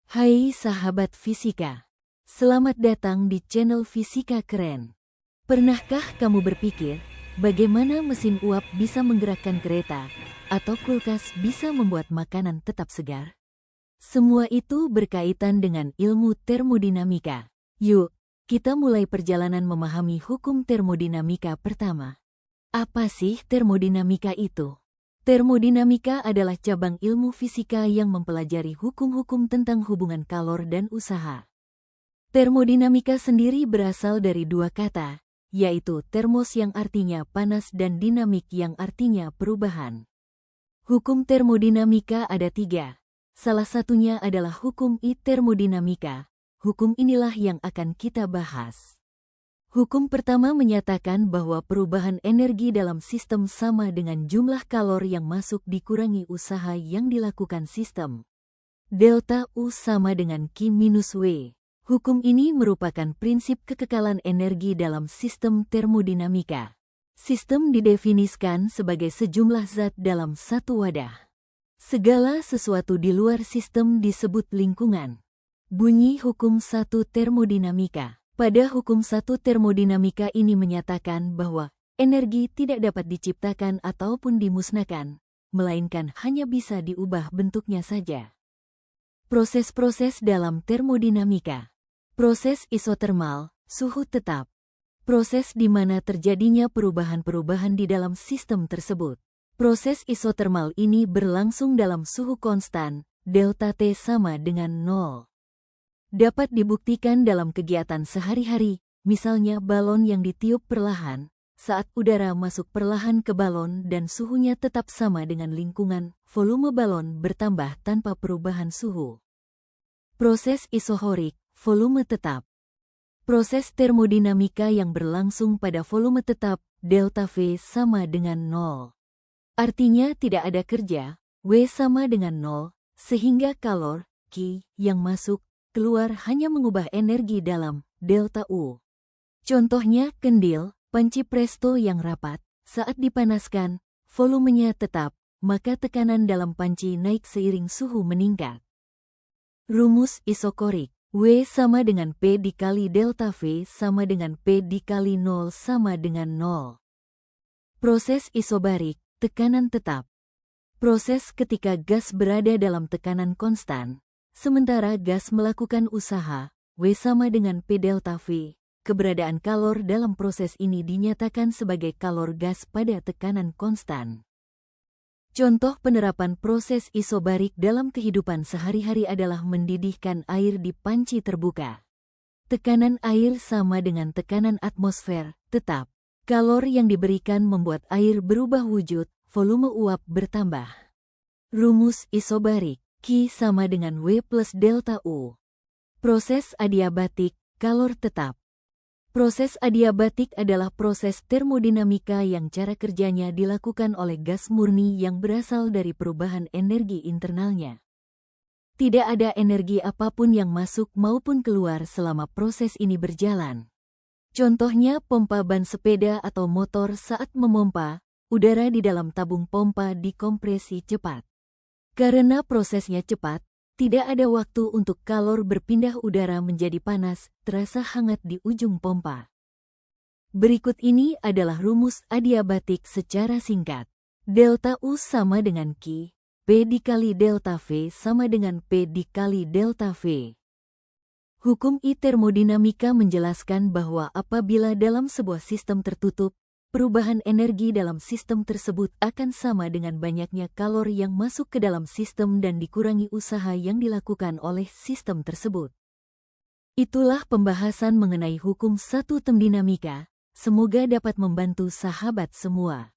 Hai sahabat fisika, selamat datang di channel Fisika Keren. Pernahkah kamu berpikir bagaimana mesin uap bisa menggerakkan kereta atau kulkas bisa membuat makanan tetap segar? Semua itu berkaitan dengan ilmu termodinamika. Yuk, kita mulai perjalanan memahami hukum termodinamika pertama. Apa sih termodinamika itu? Termodinamika adalah cabang ilmu fisika yang mempelajari hukum-hukum tentang hubungan kalor dan usaha. Termodinamika sendiri berasal dari dua kata, yaitu termos yang artinya panas dan dinamik yang artinya perubahan. Hukum termodinamika ada tiga. Salah satunya adalah hukum termodinamika. Hukum inilah yang akan kita bahas. Hukum pertama menyatakan bahwa perubahan energi dalam sistem sama dengan jumlah kalor yang masuk dikurangi usaha yang dilakukan sistem. Delta U sama dengan Q minus W. Hukum ini merupakan prinsip kekekalan energi dalam sistem termodinamika. Sistem didefinisikan sebagai sejumlah zat dalam satu wadah. Segala sesuatu di luar sistem disebut lingkungan. Bunyi hukum 1 termodinamika. Pada hukum 1 termodinamika ini menyatakan bahwa energi tidak dapat diciptakan ataupun dimusnahkan, melainkan hanya bisa diubah bentuknya saja. Proses-proses dalam termodinamika. Proses isotermal, suhu tetap. Proses di mana terjadinya perubahan-perubahan di dalam sistem tersebut. Proses isotermal ini berlangsung dalam suhu konstan, delta T sama dengan 0. Dapat dibuktikan dalam kegiatan sehari-hari, misalnya balon yang ditiup perlahan, saat udara masuk perlahan ke balon dan suhunya tetap sama dengan lingkungan, volume balon bertambah tanpa perubahan suhu. Proses isohorik, volume tetap. Proses termodinamika yang berlangsung pada volume tetap, delta V sama dengan 0. Artinya tidak ada kerja, W sama dengan 0, sehingga kalor, Q, yang masuk, keluar hanya mengubah energi dalam delta U. Contohnya kendil, panci presto yang rapat, saat dipanaskan, volumenya tetap, maka tekanan dalam panci naik seiring suhu meningkat. Rumus isokorik, W sama dengan P dikali delta V sama dengan P dikali 0 sama dengan 0. Proses isobarik, tekanan tetap. Proses ketika gas berada dalam tekanan konstan. Sementara gas melakukan usaha, W sama dengan P delta V, keberadaan kalor dalam proses ini dinyatakan sebagai kalor gas pada tekanan konstan. Contoh penerapan proses isobarik dalam kehidupan sehari-hari adalah mendidihkan air di panci terbuka. Tekanan air sama dengan tekanan atmosfer, tetap. Kalor yang diberikan membuat air berubah wujud, volume uap bertambah. Rumus isobarik. Q sama dengan W plus delta U. Proses adiabatik, kalor tetap. Proses adiabatik adalah proses termodinamika yang cara kerjanya dilakukan oleh gas murni yang berasal dari perubahan energi internalnya. Tidak ada energi apapun yang masuk maupun keluar selama proses ini berjalan. Contohnya pompa ban sepeda atau motor saat memompa, udara di dalam tabung pompa dikompresi cepat. Karena prosesnya cepat, tidak ada waktu untuk kalor berpindah udara menjadi panas, terasa hangat di ujung pompa. Berikut ini adalah rumus adiabatik secara singkat. Delta U sama dengan Q, P dikali delta V sama dengan P dikali delta V. Hukum termodinamika menjelaskan bahwa apabila dalam sebuah sistem tertutup, perubahan energi dalam sistem tersebut akan sama dengan banyaknya kalor yang masuk ke dalam sistem dan dikurangi usaha yang dilakukan oleh sistem tersebut. Itulah pembahasan mengenai hukum 1 termodinamika. Semoga dapat membantu sahabat semua.